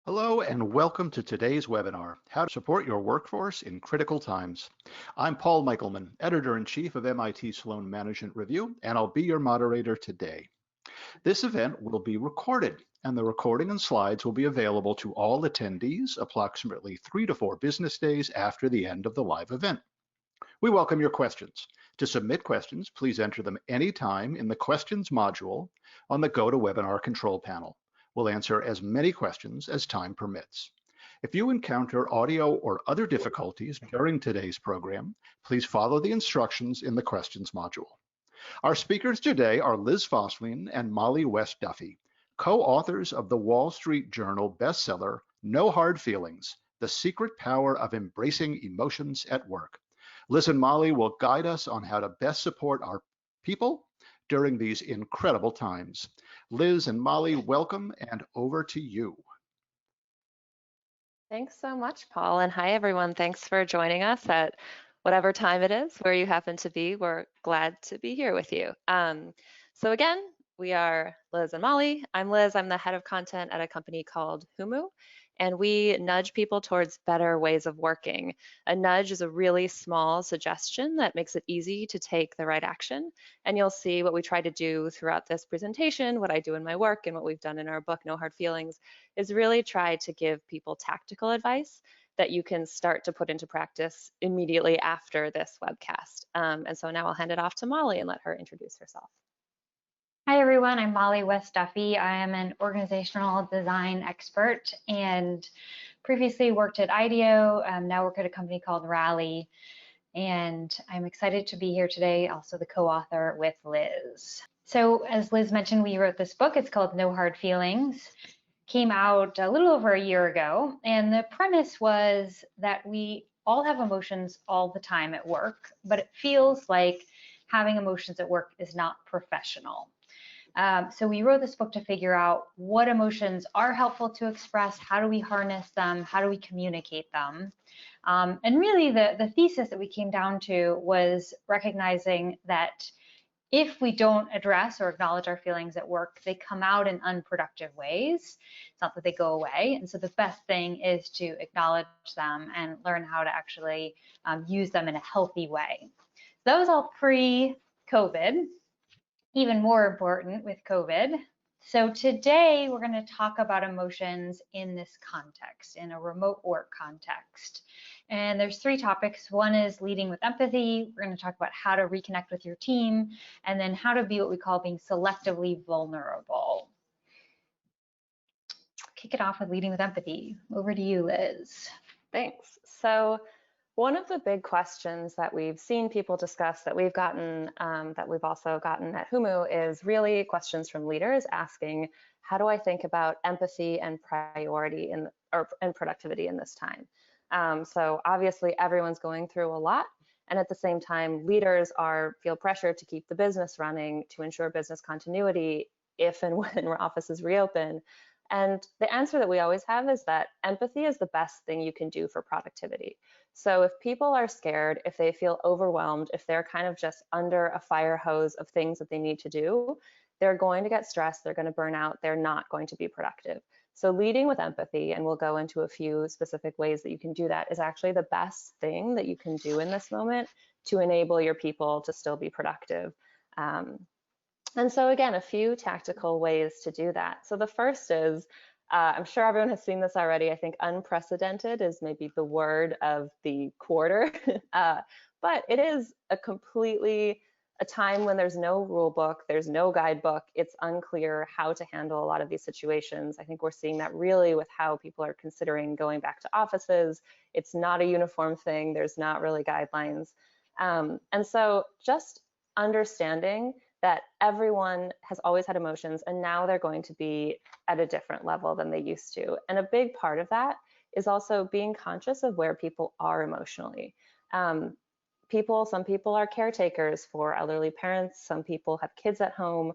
Hello and welcome to today's webinar, How to Support Your Workforce in Critical Times. I'm Paul Michelman, Editor-in-Chief of MIT Sloan Management Review, and I'll be your moderator today. This event will be recorded, and the recording and slides will be available to all attendees approximately 3 to 4 business days after the end of the live event. We welcome your questions. To submit questions, please enter them anytime in the questions module on the GoToWebinar control panel. We'll answer as many questions as time permits. If you encounter audio or other difficulties during today's program, please follow the instructions in the questions module. Our speakers today are Liz Fosslien and Mollie West Duffy, co-authors of the Wall Street Journal bestseller, No Hard Feelings, The Secret Power of Embracing Emotions at Work. Liz and Mollie will guide us on how to best support our people during these incredible times. Liz and Mollie, welcome, and over to you. Thanks so much, Paul, and hi everyone. Thanks for joining us at whatever time it is where you happen to be. We're glad to be here with you. So again, we are Liz and Mollie. I'm Liz. I'm the head of content at a company called Humu, and we nudge people towards better ways of working. A nudge is a really small suggestion that makes it easy to take the right action. And you'll see what we try to do throughout this presentation, what I do in my work, and what we've done in our book, No Hard Feelings, is really try to give people tactical advice that you can start to put into practice immediately after this webcast. And so now I'll hand it off to Mollie and let her introduce herself. Hi everyone, I'm Mollie West Duffy. I am an organizational design expert and previously worked at IDEO, now work at a company called Rally. And I'm excited to be here today, also the co-author with Liz. So as Liz mentioned, we wrote this book. It's called No Hard Feelings. Came out a little over a year ago. And the premise was that we all have emotions all the time at work, but it feels like having emotions at work is not professional. So we wrote this book to figure out what emotions are helpful to express, how do we harness them, how do we communicate them. And really the thesis that we came down to was recognizing that if we don't address or acknowledge our feelings at work, they come out in unproductive ways. It's not that they go away. And so the best thing is to acknowledge them and learn how to actually use them in a healthy way. That was all pre-COVID. Even more important with COVID. So today we're going to talk about emotions in this context, in a remote work context. And there's three topics. One is leading with empathy. We're going to talk about how to reconnect with your team, and then how to be what we call being selectively vulnerable. Kick it off with leading with empathy. Over to you, Liz. Thanks. So one of the big questions that we've seen people discuss that we've gotten, that we've also gotten at Humu, is really questions from leaders asking, how do I think about empathy and priority and productivity in this time? So obviously everyone's going through a lot, and at the same time, leaders feel pressure to keep the business running, to ensure business continuity if and when offices reopen. And the answer that we always have is that empathy is the best thing you can do for productivity. So if people are scared, if they feel overwhelmed, if they're kind of just under a fire hose of things that they need to do, they're going to get stressed, they're going to burn out, they're not going to be productive. So leading with empathy, and we'll go into a few specific ways that you can do that, is actually the best thing that you can do in this moment to enable your people to still be productive. And so again, a few tactical ways to do that. So the first is, I'm sure everyone has seen this already. I think unprecedented is maybe the word of the quarter, but it is a time when there's no rule book, there's no guidebook. It's unclear how to handle a lot of these situations. I think we're seeing that really with how people are considering going back to offices. It's not a uniform thing. There's not really guidelines. And so just understanding that everyone has always had emotions, and now they're going to be at a different level than they used to. And a big part of that is also being conscious of where people are emotionally. Some people are caretakers for elderly parents, some people have kids at home,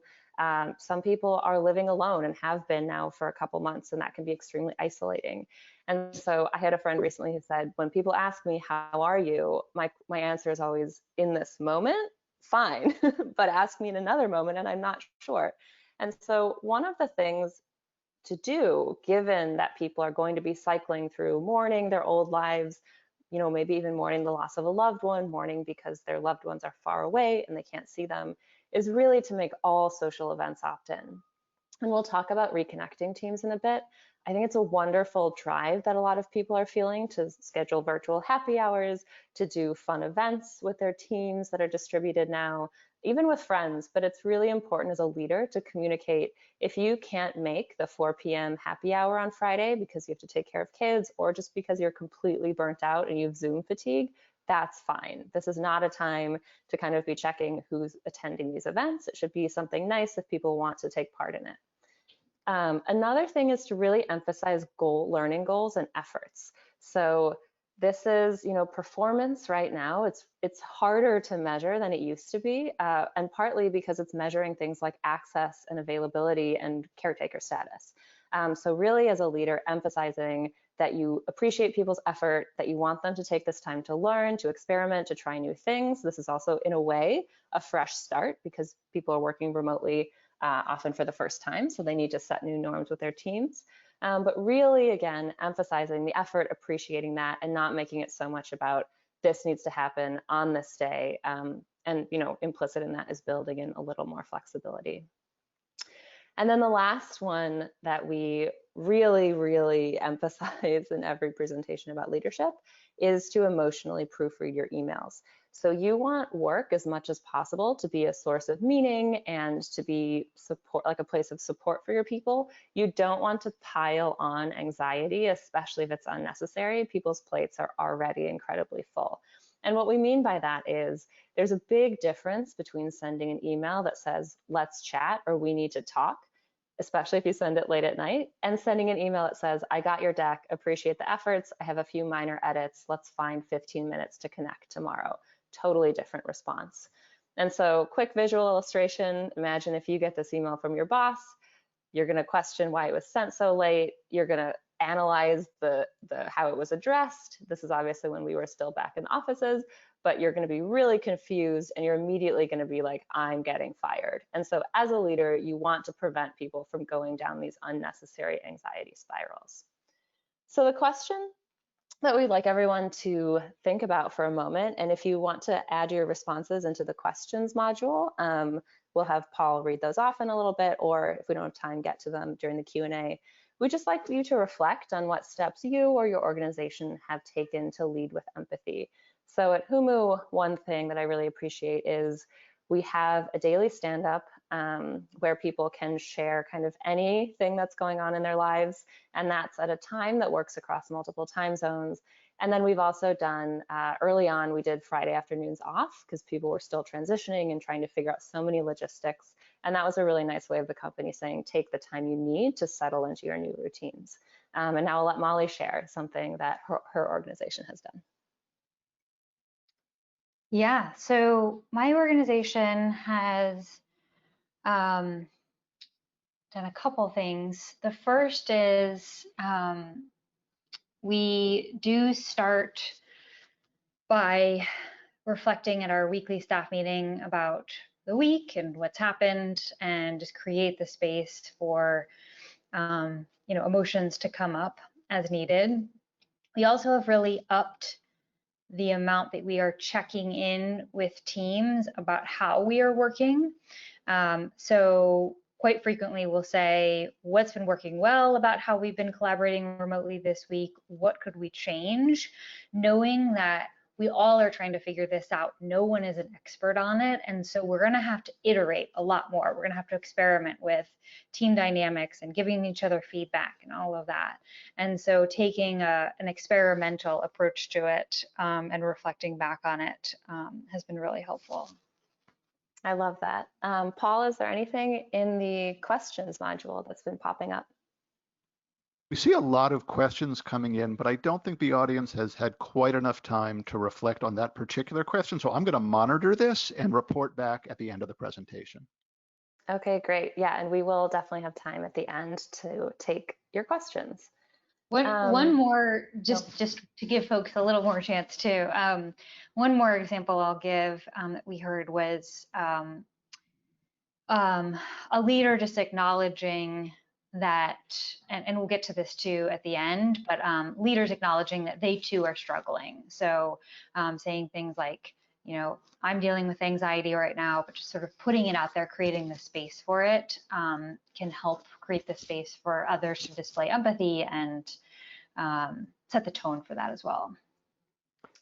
some people are living alone and have been now for a couple months, and that can be extremely isolating. And so I had a friend recently who said, when people ask me, how are you? My answer is always, in this moment, fine, but ask me in another moment and I'm not sure. And so one of the things to do, given that people are going to be cycling through mourning their old lives, you know, maybe even mourning the loss of a loved one, mourning because their loved ones are far away and they can't see them, is really to make all social events opt-in. And we'll talk about reconnecting teams in a bit. I think it's a wonderful drive that a lot of people are feeling to schedule virtual happy hours, to do fun events with their teams that are distributed now, even with friends. But it's really important as a leader to communicate if you can't make the 4 p.m. happy hour on Friday because you have to take care of kids or just because you're completely burnt out and you have Zoom fatigue, that's fine. This is not a time to kind of be checking who's attending these events. It should be something nice if people want to take part in it. Another thing is to really emphasize learning goals and efforts. So this is, you know, performance right now. It's harder to measure than it used to be, and partly because it's measuring things like access and availability and caretaker status. So really, as a leader, emphasizing that you appreciate people's effort, that you want them to take this time to learn, to experiment, to try new things. This is also, in a way, a fresh start because people are working remotely often for the first time, so they need to set new norms with their teams. But really, again, emphasizing the effort, appreciating that, and not making it so much about this needs to happen on this day. And, you know, implicit in that is building in a little more flexibility. And then the last one that we really, really emphasize in every presentation about leadership is to emotionally proofread your emails. So you want work as much as possible to be a source of meaning and to be support, like a place of support for your people. You don't want to pile on anxiety, especially if it's unnecessary. People's plates are already incredibly full. And what we mean by that is there's a big difference between sending an email that says, let's chat or we need to talk, especially if you send it late at night, and sending an email that says, I got your deck, appreciate the efforts, I have a few minor edits, let's find 15 minutes to connect tomorrow. Totally different response. And so quick visual illustration, imagine if you get this email from your boss, you're gonna question why it was sent so late, you're gonna analyze how it was addressed. This is obviously when we were still back in offices, but you're going to be really confused and you're immediately going to be like, I'm getting fired. And so as a leader, you want to prevent people from going down these unnecessary anxiety spirals. So the question that we'd like everyone to think about for a moment, and if you want to add your responses into the questions module, we'll have Paul read those off in a little bit, or if we don't have time, get to them during the Q&A. We'd just like you to reflect on what steps you or your organization have taken to lead with empathy. So at Humu, one thing that I really appreciate is we have a daily stand-up where people can share kind of anything that's going on in their lives, and that's at a time that works across multiple time zones. And then we've also done, early on, we did Friday afternoons off because people were still transitioning and trying to figure out so many logistics. And that was a really nice way of the company saying, take the time you need to settle into your new routines. And now I'll let Mollie share something that her organization has done. Yeah, so my organization has done a couple things. The first is we do start by reflecting at our weekly staff meeting about the week and what's happened, and just create the space for you know, emotions to come up as needed. We also have really upped the amount that we are checking in with teams about how we are working. So quite frequently we'll say, what's been working well about how we've been collaborating remotely this week? What could we change? Knowing that we all are trying to figure this out. No one is an expert on it. And so we're gonna have to iterate a lot more. We're gonna have to experiment with team dynamics and giving each other feedback and all of that. And so taking an experimental approach to it and reflecting back on it has been really helpful. I love that. Paul, is there anything in the questions module that's been popping up? We see a lot of questions coming in, but I don't think the audience has had quite enough time to reflect on that particular question. So I'm going to monitor this and report back at the end of the presentation. Okay, great. Yeah, and we will definitely have time at the end to take your questions. One more, just to give folks a little more chance too. One more example I'll give that we heard was a leader just acknowledging that, and we'll get to this too at the end, but leaders acknowledging that they too are struggling. So saying things like, I'm dealing with anxiety right now, but just sort of putting it out there, creating the space for it can help create the space for others to display empathy and set the tone for that as well.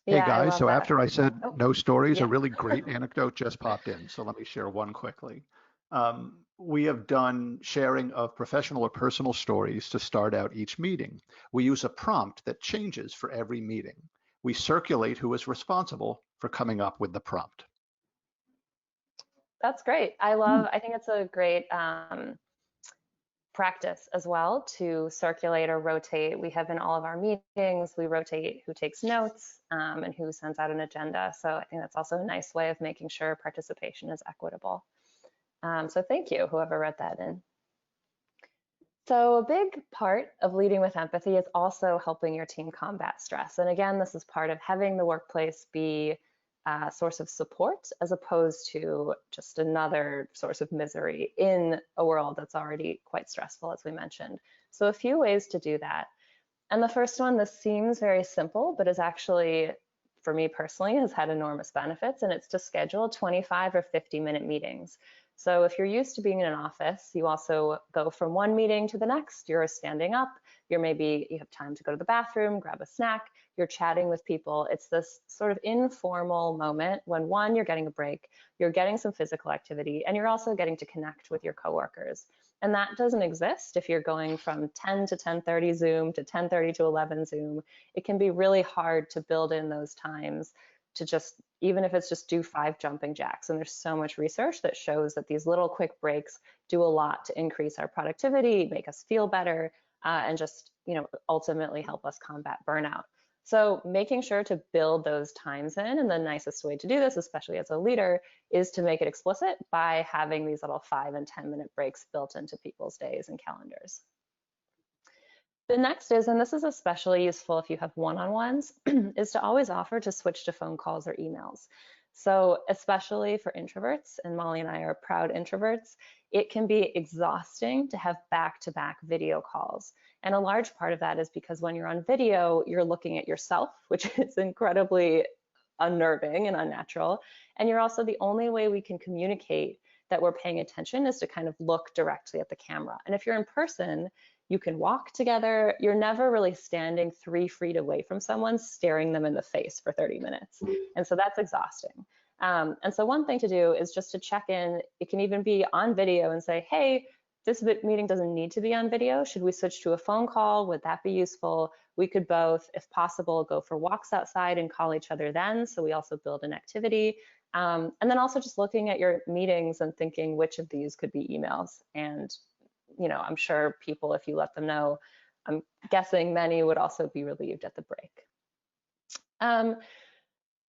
Hey Yeah, I guys, love so that. after I said Oh, no stories, a yeah. really great anecdote just popped in. So let me share one quickly. We have done sharing of professional or personal stories to start out each meeting. We use a prompt that changes for every meeting. We circulate who is responsible for coming up with the prompt. That's great. I think it's a great practice as well to circulate or rotate. We have in all of our meetings, we rotate who takes notes and who sends out an agenda. So I think that's also a nice way of making sure participation is equitable. So thank you, whoever wrote that in. So a big part of leading with empathy is also helping your team combat stress. And again, this is part of having the workplace be a source of support as opposed to just another source of misery in a world that's already quite stressful, as we mentioned. So a few ways to do that. And the first one, this seems very simple, but is actually, for me personally, has had enormous benefits, and it's to schedule 25 or 50-minute meetings. So if you're used to being in an office, you also go from one meeting to the next. You're standing up, you have time to go to the bathroom, grab a snack, you're chatting with people. It's this sort of informal moment when, one, you're getting a break, you're getting some physical activity, and you're also getting to connect with your coworkers. And that doesn't exist if you're going from 10 to 10:30 Zoom to 10:30 to 11 Zoom. It can be really hard to build in those times to just, even if it's just do 5 jumping jacks. And there's so much research that shows that these little quick breaks do a lot to increase our productivity, make us feel better, and just, ultimately help us combat burnout. So making sure to build those times in, and the nicest way to do this, especially as a leader, is to make it explicit by having these little 5 and 10-minute breaks built into people's days and calendars. The next is, and this is especially useful if you have one-on-ones, is to always offer to switch to phone calls or emails. So especially for introverts, and Molly and I are proud introverts, it can be exhausting to have back-to-back video calls. And a large part of that is because when you're on video, you're looking at yourself, which is incredibly unnerving and unnatural. And you're also, the only way we can communicate that we're paying attention is to kind of look directly at the camera. And if you're in person, you can walk together. You're never really standing 3 feet away from someone, staring them in the face for 30 minutes. And so that's exhausting. And so one thing to do is just to check in. It can even be on video and say, hey, this meeting doesn't need to be on video. Should we switch to a phone call? Would that be useful? We could both, if possible, go for walks outside and call each other then. So we also build an activity. And then also just looking at your meetings and thinking which of these could be emails. And I'm sure people, if you let them know, I'm guessing many would also be relieved at the break.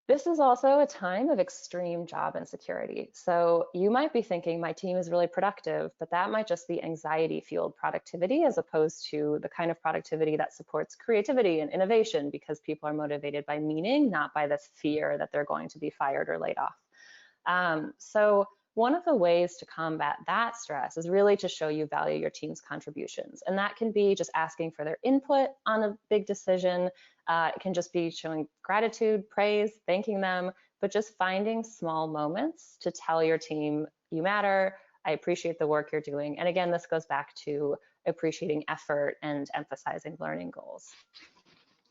This is also a time of extreme job insecurity. So you might be thinking my team is really productive, but that might just be anxiety-fueled productivity as opposed to the kind of productivity that supports creativity and innovation, because people are motivated by meaning, not by this fear that they're going to be fired or laid off. So one of the ways to combat that stress is really to show you value your team's contributions. And that can be just asking for their input on a big decision. It can just be showing gratitude, praise, thanking them, but just finding small moments to tell your team, you matter, I appreciate the work you're doing. And again, this goes back to appreciating effort and emphasizing learning goals.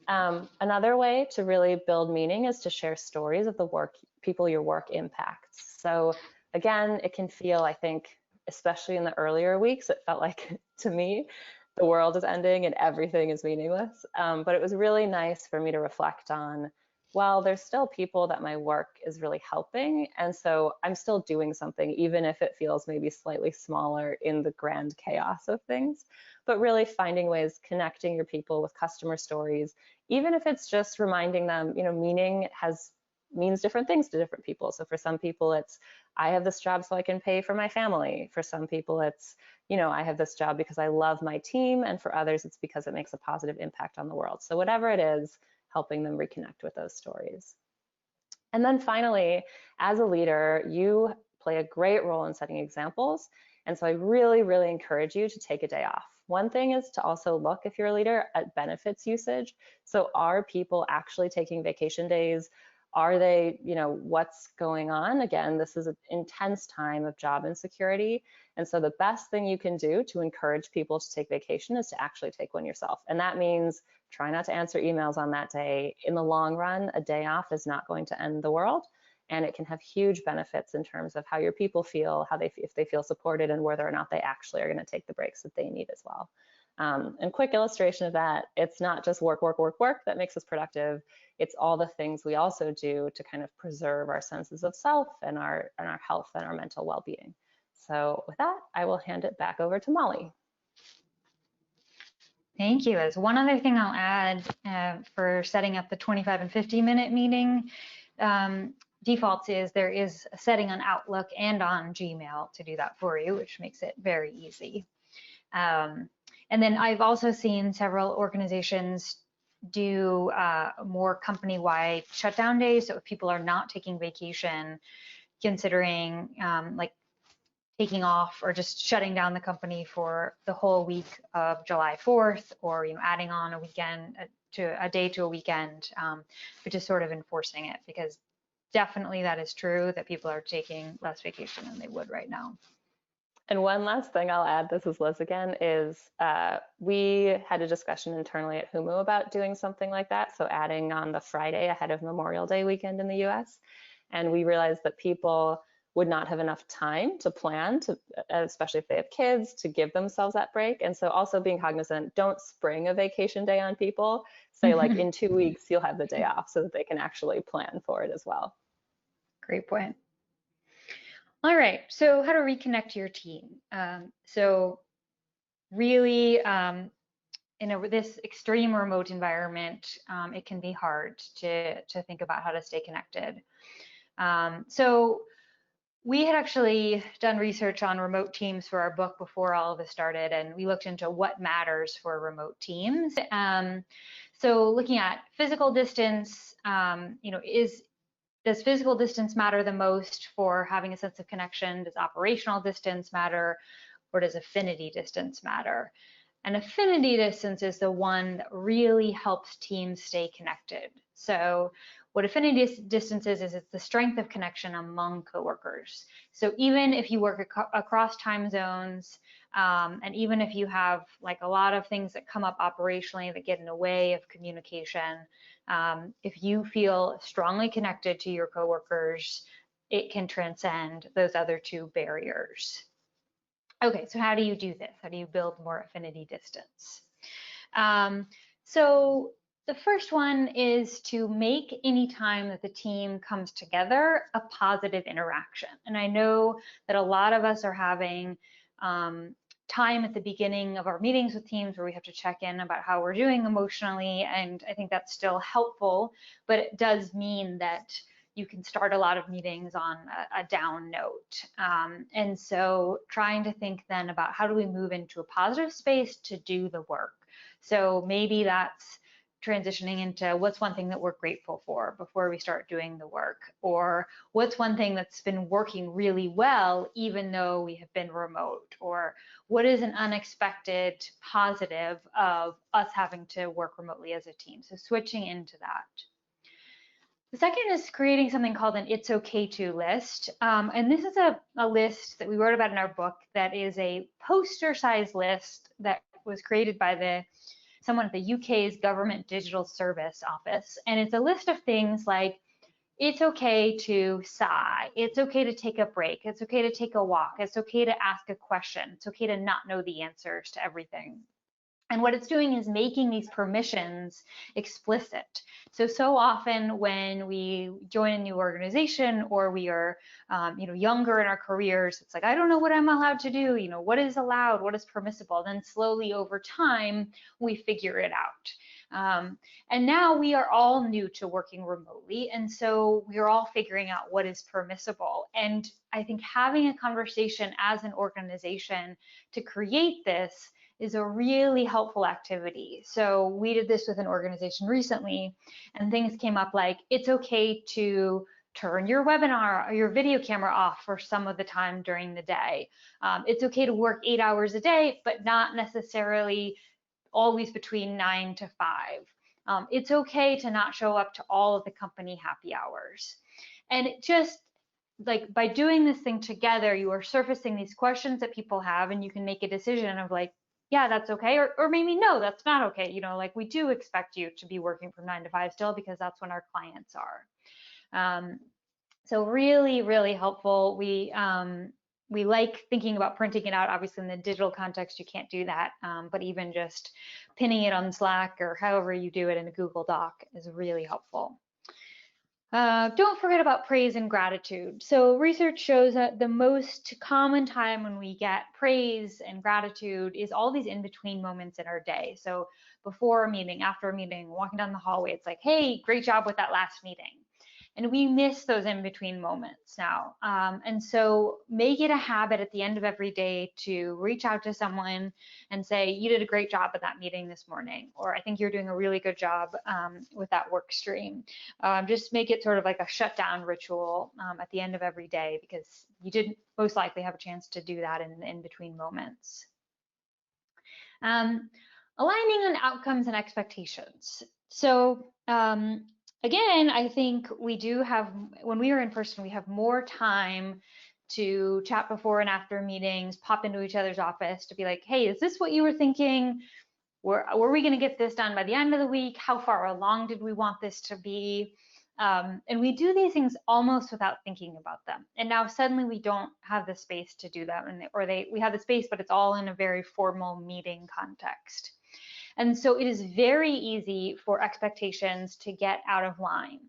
Another way to really build meaning is to share stories of the people your work impacts. So again, it can feel, I think, especially in the earlier weeks, it felt like to me, the world is ending and everything is meaningless. But it was really nice for me to reflect on, well, there's still people that my work is really helping. And so I'm still doing something, even if it feels maybe slightly smaller in the grand chaos of things. But really finding ways, connecting your people with customer stories, even if it's just reminding them, meaning means different things to different people. So for some people, it's, I have this job so I can pay for my family. For some people, it's, I have this job because I love my team. And for others, it's because it makes a positive impact on the world. So whatever it is, helping them reconnect with those stories. And then finally, as a leader, you play a great role in setting examples. And so I really, really encourage you to take a day off. One thing is to also look, if you're a leader, at benefits usage. So are people actually taking vacation days? Are they, what's going on? Again, this is an intense time of job insecurity. And so the best thing you can do to encourage people to take vacation is to actually take one yourself. And that means try not to answer emails on that day. In the long run, a day off is not going to end the world. And it can have huge benefits in terms of how your people feel, if they feel supported, and whether or not they actually are going to take the breaks that they need as well. And quick illustration of that, it's not just work that makes us productive. It's all the things we also do to kind of preserve our senses of self and our health and our mental well-being. So with that, I will hand it back over to Mollie. Thank you. As one other thing I'll add for setting up the 25 and 50-minute meeting defaults is there is a setting on Outlook and on Gmail to do that for you, which makes it very easy. And then I've also seen several organizations do more company-wide shutdown days. So if people are not taking vacation, considering like taking off or just shutting down the company for the whole week of July 4th, or adding on a weekend to a day to a weekend, but just sort of enforcing it, because definitely that is true that people are taking less vacation than they would right now. And one last thing I'll add, this is Liz again, is we had a discussion internally at Humu about doing something like that. So adding on the Friday ahead of Memorial Day weekend in the US. And we realized that people would not have enough time to plan, especially if they have kids, to give themselves that break. And so also being cognizant, don't spring a vacation day on people. Say like in 2 weeks, you'll have the day off so that they can actually plan for it as well. Great point. All right, so how to reconnect your team. So really, in this extreme remote environment, it can be hard to think about how to stay connected. So we had actually done research on remote teams for our book before all of this started, and we looked into what matters for remote teams. So looking at physical distance, does physical distance matter the most for having a sense of connection? Does operational distance matter, or does affinity distance matter? And affinity distance is the one that really helps teams stay connected. So what affinity distance is it's the strength of connection among coworkers. So even if you work across time zones, and even if you have like a lot of things that come up operationally that get in the way of communication, if you feel strongly connected to your coworkers, it can transcend those other two barriers. Okay, so how do you do this? How do you build more affinity distance? So the first one is to make any time that the team comes together a positive interaction. And I know that a lot of us are having time at the beginning of our meetings with teams where we have to check in about how we're doing emotionally, and I think that's still helpful, but it does mean that you can start a lot of meetings on a down note. And so trying to think then about how do we move into a positive space to do the work. So maybe that's transitioning into what's one thing that we're grateful for before we start doing the work, or what's one thing that's been working really well even though we have been remote, or what is an unexpected positive of us having to work remotely as a team. So switching into that. The second is creating something called an It's Okay To list. And this is a list that we wrote about in our book that is a poster-sized list that was created by someone at the UK's Government Digital Service Office. And it's a list of things like, it's okay to sigh, it's okay to take a break, it's okay to take a walk, it's okay to ask a question, it's okay to not know the answers to everything. And what it's doing is making these permissions explicit. So often when we join a new organization or we are younger in our careers, it's like, I don't know what I'm allowed to do, what is allowed, what is permissible. Then slowly over time, we figure it out. And now we are all new to working remotely. And so we are all figuring out what is permissible. And I think having a conversation as an organization to create this is a really helpful activity. So we did this with an organization recently, and things came up like, it's okay to turn your webinar or your video camera off for some of the time during the day. It's okay to work 8 hours a day, but not necessarily always between 9 to 5. It's okay to not show up to all of the company happy hours. And it just, like, by doing this thing together, you are surfacing these questions that people have, and you can make a decision of like, yeah, that's okay, or maybe no, that's not okay. You know, like, we do expect you to be working from 9 to 5 still, because that's when our clients are. So really, really helpful. We like thinking about printing it out. Obviously, in the digital context, you can't do that, but even just pinning it on Slack or however you do it in a Google Doc is really helpful. Don't forget about praise and gratitude. So research shows that the most common time when we get praise and gratitude is all these in-between moments in our day. So before a meeting, after a meeting, walking down the hallway, it's like, hey, great job with that last meeting. And we miss those in-between moments now. And so make it a habit at the end of every day to reach out to someone and say, you did a great job at that meeting this morning, or I think you're doing a really good job with that work stream. Just make it sort of like a shutdown ritual at the end of every day, because you didn't most likely have a chance to do that in the in-between moments. Aligning on outcomes and expectations. So again, I think we do have, when we are in person, we have more time to chat before and after meetings, pop into each other's office to be like, hey, is this what you were thinking? Were we going to get this done by the end of the week? How far along did we want this to be? And we do these things almost without thinking about them. And now suddenly we don't have the space to do that, we have the space, but it's all in a very formal meeting context. And so it is very easy for expectations to get out of line.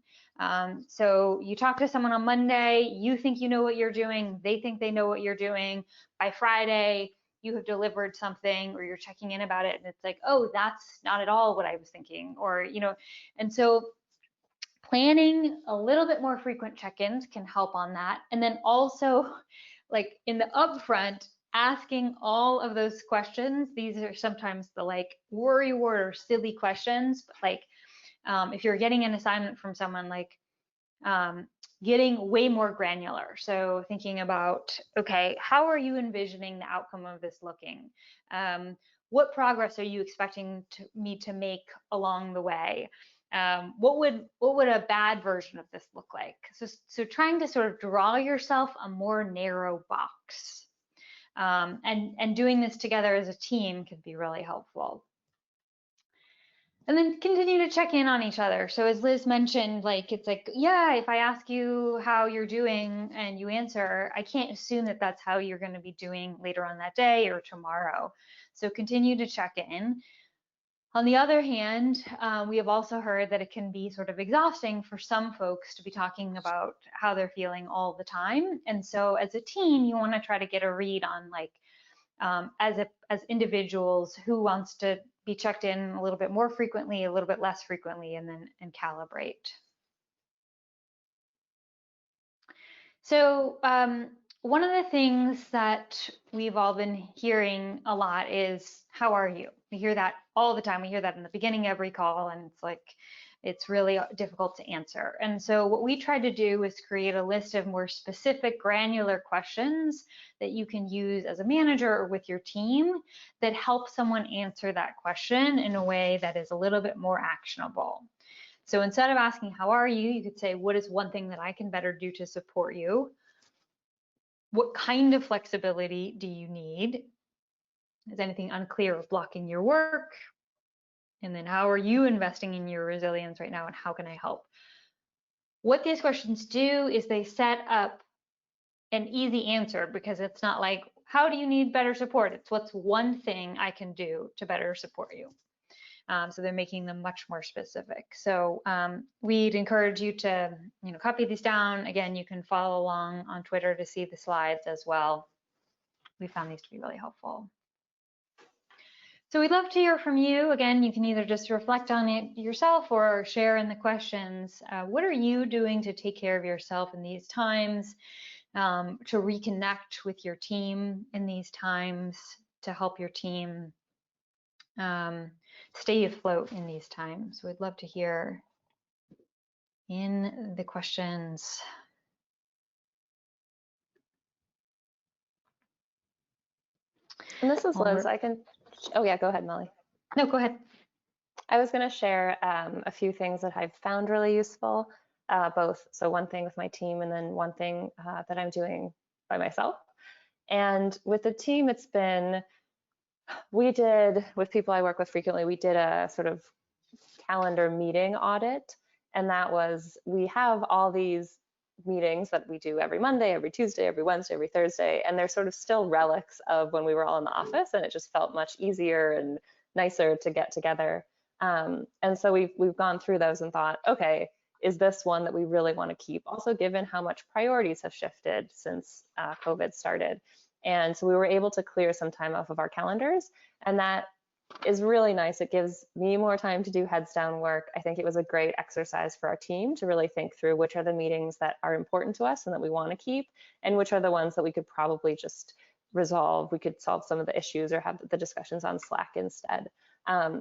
So you talk to someone on Monday, you think you know what you're doing, they think they know what you're doing. By Friday, you have delivered something, or you're checking in about it, and it's like, oh, that's not at all what I was thinking, or, you know, and so planning a little bit more frequent check-ins can help on that. And then also, like, in the upfront, asking all of those questions. These are sometimes the like worry word or silly questions, but like if you're getting an assignment from someone, like getting way more granular. So thinking about, okay, how are you envisioning the outcome of this looking? What progress are you expecting me to make along the way? What would a bad version of this look like? So trying to sort of draw yourself a more narrow box. And doing this together as a team can be really helpful. And then continue to check in on each other. So as Liz mentioned, like, it's like, yeah, if I ask you how you're doing and you answer, I can't assume that that's how you're going to be doing later on that day or tomorrow. So continue to check in. On the other hand, we have also heard that it can be sort of exhausting for some folks to be talking about how they're feeling all the time. And so as a team, you want to try to get a read on, like, as individuals, who wants to be checked in a little bit more frequently, a little bit less frequently, and calibrate. So one of the things that we've all been hearing a lot is, how are you? We hear that all the time. We hear that in the beginning of every call, and it's like, it's really difficult to answer. And so what we tried to do is create a list of more specific, granular questions that you can use as a manager or with your team that help someone answer that question in a way that is a little bit more actionable. So instead of asking, how are you, you could say, what is one thing that I can better do to support you? What kind of flexibility do you need? Is anything unclear or blocking your work? And then how are you investing in your resilience right now, and how can I help? What these questions do is they set up an easy answer, because it's not like, how do you need better support? It's, what's one thing I can do to better support you? So they're making them much more specific. So we'd encourage you to, copy these down. Again, you can follow along on Twitter to see the slides as well. We found these to be really helpful. So we'd love to hear from you. Again, you can either just reflect on it yourself or share in the questions. What are you doing to take care of yourself in these times, to reconnect with your team in these times, to help your team stay afloat in these times? We'd love to hear in the questions. And this is Liz. I can, oh yeah, go ahead, Molly. No, go ahead. I was going to share a few things that I've found really useful, both. So one thing with my team and then one thing that I'm doing by myself. And with the team, it's been, we did, with people I work with frequently, we did a sort of calendar meeting audit. And that was, we have all these meetings that we do every Monday, every Tuesday, every Wednesday, every Thursday, and they're sort of still relics of when we were all in the office, and it just felt much easier and nicer to get together. And so we've gone through those and thought, okay, is this one that we really want to keep? Also, given how much priorities have shifted since COVID started. And so we were able to clear some time off of our calendars, and that is really nice. It gives me more time to do heads down work. I think it was a great exercise for our team to really think through which are the meetings that are important to us and that we want to keep, and which are the ones that we could probably just resolve. We could solve some of the issues or have the discussions on Slack instead.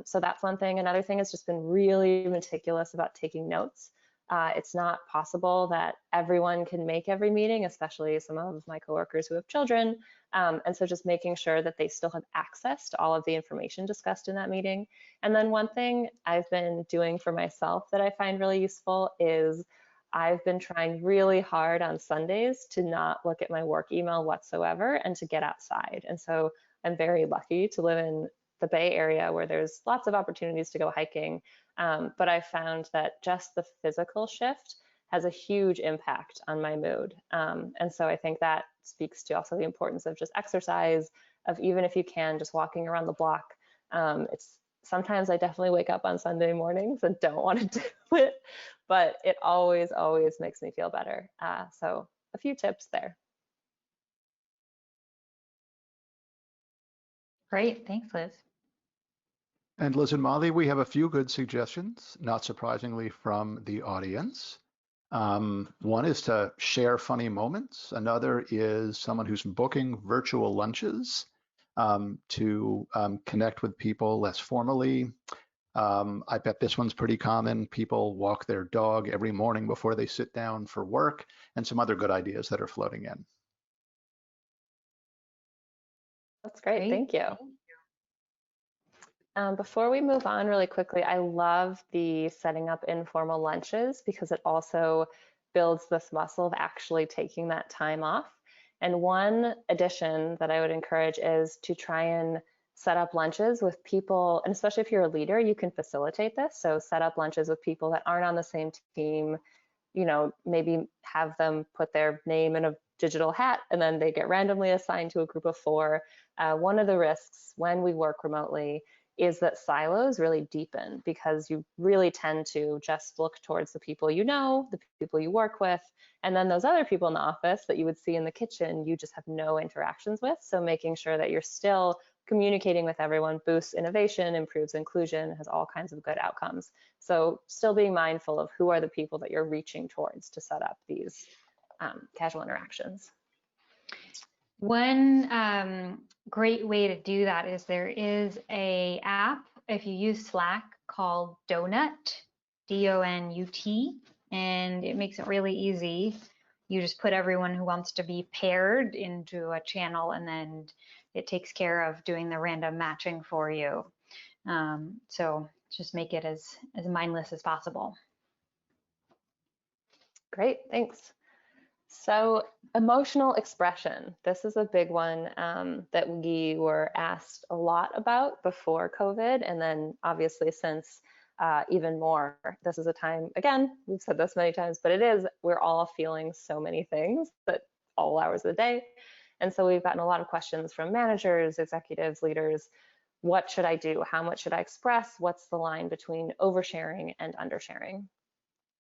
So that's one thing. Another thing has just been really meticulous about taking notes. It's not possible that everyone can make every meeting, especially some of my coworkers who have children. And so just making sure that they still have access to all of the information discussed in that meeting. And then one thing I've been doing for myself that I find really useful is I've been trying really hard on Sundays to not look at my work email whatsoever and to get outside. And so I'm very lucky to live in the Bay Area where there's lots of opportunities to go hiking. But I found that just the physical shift has a huge impact on my mood. And so I think that speaks to also the importance of just exercise, of even if you can, just walking around the block. It's sometimes I definitely wake up on Sunday mornings and don't want to do it, but it always makes me feel better. So a few tips there. Great, thanks, Liz. And Liz and Molly, we have a few good suggestions, not surprisingly, from the audience. One is to share funny moments. Another is someone who's booking virtual lunches to connect with people less formally. I bet this one's pretty common. People walk their dog every morning before they sit down for work, and some other good ideas that are floating in. That's great. Thank you. Before we move on really quickly, I love the setting up informal lunches because it also builds this muscle of actually taking that time off. And one addition that I would encourage is to try and set up lunches with people, and especially if you're a leader, you can facilitate this. So set up lunches with people that aren't on the same team, you know, maybe have them put their name in a digital hat and then they get randomly assigned to a group of 4. One of the risks when we work remotely is that silos really deepen because you really tend to just look towards the people you know, the people you work with, and then those other people in the office that you would see in the kitchen, you just have no interactions with. So making sure that you're still communicating with everyone boosts innovation, improves inclusion, has all kinds of good outcomes. So still being mindful of who are the people that you're reaching towards to set up these casual interactions. One great way to do that is there is a app, if you use Slack, called Donut, D-O-N-U-T, and it makes it really easy. You just put everyone who wants to be paired into a channel, and then it takes care of doing the random matching for you. So just make it as mindless as possible. Great, thanks. So emotional expression, this is a big one that we were asked a lot about before COVID, and then obviously since even more. This is a time, again, we've said this many times, but it is, we're all feeling so many things at all hours of the day. And so we've gotten a lot of questions from managers, executives, leaders. What should I do? How much should I express? What's the line between oversharing and undersharing?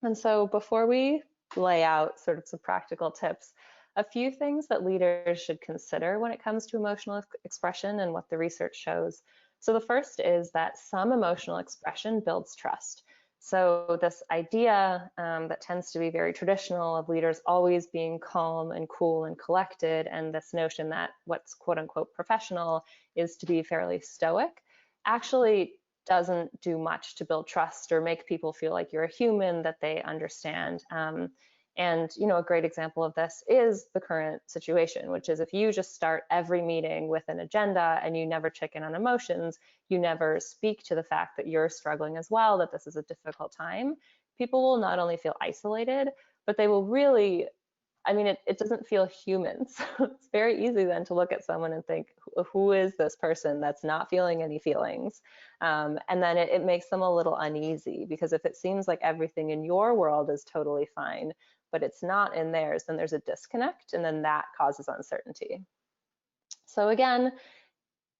And so before we lay out sort of some practical tips, a few things that leaders should consider when it comes to emotional expression and what the research shows. So the first is that some emotional expression builds trust. So this idea that tends to be very traditional of leaders always being calm and cool and collected, and this notion that what's quote unquote professional is to be fairly stoic, actually doesn't do much to build trust or make people feel like you're a human that they understand. And a great example of this is the current situation, which is if you just start every meeting with an agenda and you never check in on emotions, you never speak to the fact that you're struggling as well, that this is a difficult time, people will not only feel isolated, but they will really, it doesn't feel human. So it's very easy then to look at someone and think, who is this person that's not feeling any feelings? And then it makes them a little uneasy, because if it seems like everything in your world is totally fine, but it's not in theirs, then there's a disconnect, and then that causes uncertainty. So again,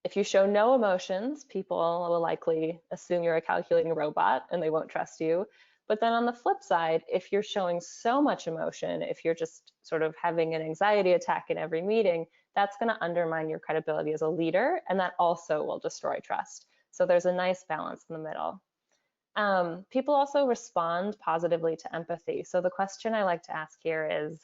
if you show no emotions, people will likely assume you're a calculating robot and they won't trust you. But then on the flip side, if you're showing so much emotion, if you're just sort of having an anxiety attack in every meeting, that's going to undermine your credibility as a leader, and that also will destroy trust. So there's a nice balance in the middle. People also respond positively to empathy. So the question I like to ask here is,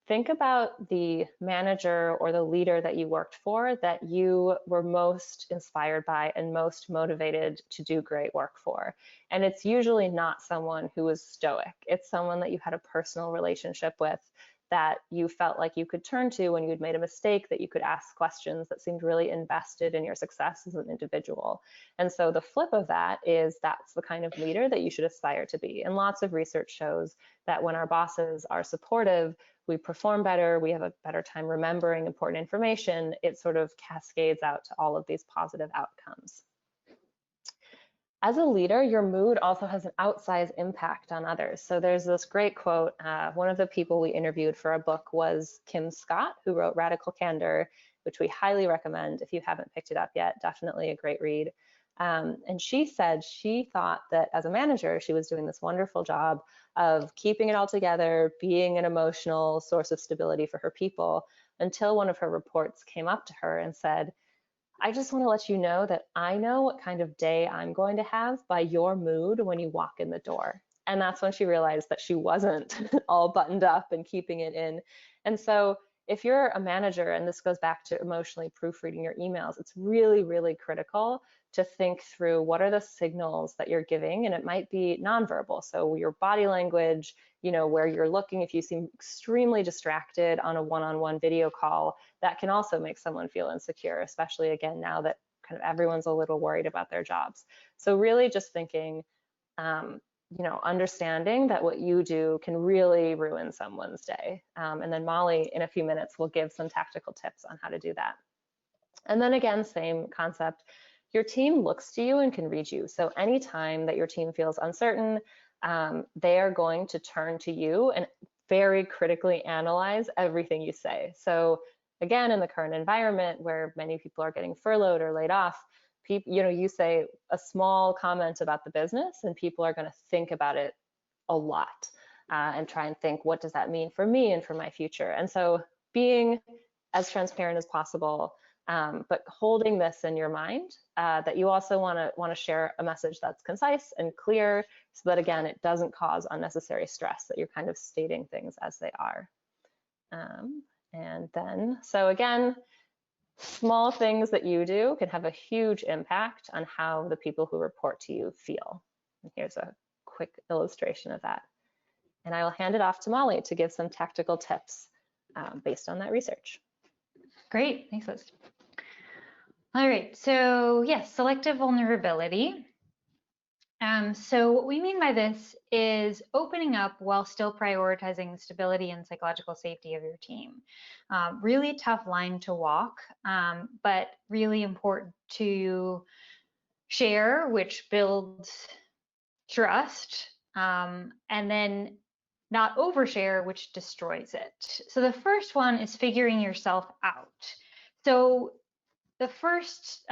think about the manager or the leader that you worked for that you were most inspired by and most motivated to do great work for. And it's usually not someone who is stoic. It's someone that you had a personal relationship with, that you felt like you could turn to when you had made a mistake, that you could ask questions, that seemed really invested in your success as an individual. And so the flip of that is that's the kind of leader that you should aspire to be. And lots of research shows that when our bosses are supportive, we perform better, we have a better time remembering important information. It sort of cascades out to all of these positive outcomes. As a leader, your mood also has an outsized impact on others. So there's this great quote. One of the people we interviewed for a book was Kim Scott, who wrote Radical Candor, which we highly recommend. If you haven't picked it up yet, definitely a great read. And she said she thought that as a manager, she was doing this wonderful job of keeping it all together, being an emotional source of stability for her people, until one of her reports came up to her and said, I just want to let you know that I know what kind of day I'm going to have by your mood when you walk in the door. And that's when she realized that she wasn't all buttoned up and keeping it in. And so if you're a manager, and this goes back to emotionally proofreading your emails, it's really, really critical to think through what are the signals that you're giving, and it might be nonverbal. So your body language, where you're looking, if you seem extremely distracted on a one-on-one video call, that can also make someone feel insecure, especially again, now that kind of everyone's a little worried about their jobs. So really just thinking, understanding that what you do can really ruin someone's day. And then Mollie, in a few minutes, will give some tactical tips on how to do that. And then again, same concept. Your team looks to you and can read you. So anytime that your team feels uncertain, they are going to turn to you and very critically analyze everything you say. So again, in the current environment where many people are getting furloughed or laid off, you say a small comment about the business and people are going to think about it a lot and try and think, what does that mean for me and for my future? And so being as transparent as possible, but holding this in your mind, that you also want to share a message that's concise and clear, so that again, it doesn't cause unnecessary stress, that you're kind of stating things as they are. And then, so again, small things that you do can have a huge impact on how the people who report to you feel. And here's a quick illustration of that. And I will hand it off to Mollie to give some tactical tips based on that research. Great, thanks, Liz. All right, so yes, selective vulnerability. So what we mean by this is opening up while still prioritizing the stability and psychological safety of your team. Really tough line to walk, but really important to share, which builds trust, and then not overshare, which destroys it. So the first one is figuring yourself out. So the first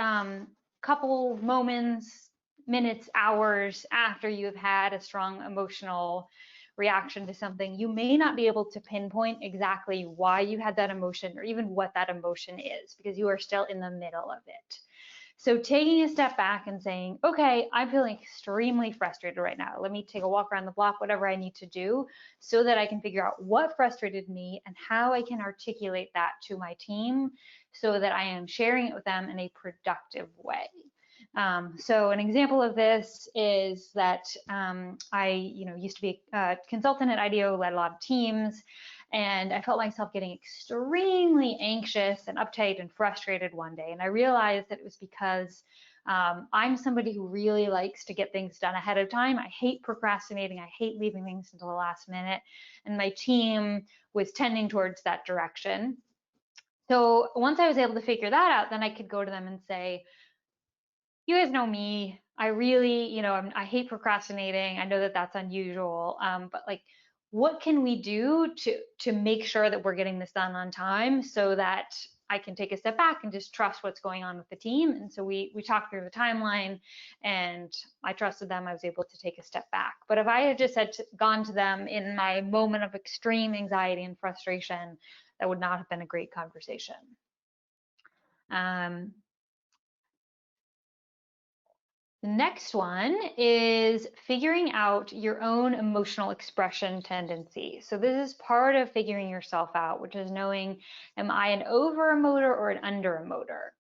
couple moments, minutes, hours after you've had a strong emotional reaction to something, you may not be able to pinpoint exactly why you had that emotion or even what that emotion is, because you are still in the middle of it. So taking a step back and saying, okay, I'm feeling extremely frustrated right now. Let me take a walk around the block, whatever I need to do, so that I can figure out what frustrated me and how I can articulate that to my team so that I am sharing it with them in a productive way. So an example of this is that I used to be a consultant at IDEO, led a lot of teams, and I felt myself getting extremely anxious and uptight and frustrated one day. And I realized that it was because I'm somebody who really likes to get things done ahead of time. I hate procrastinating. I hate leaving things until the last minute. And my team was tending towards that direction. So once I was able to figure that out, then I could go to them and say, you guys know me. I really, I hate procrastinating. I know that that's unusual, but like, what can we do to make sure that we're getting this done on time so that I can take a step back and just trust what's going on with the team? And so we talked through the timeline, and I trusted them. I was able to take a step back. But if I had just gone to them in my moment of extreme anxiety and frustration, that would not have been a great conversation. The next one is figuring out your own emotional expression tendency. So this is part of figuring yourself out, which is knowing, am I an over-emoter or an under-emoter?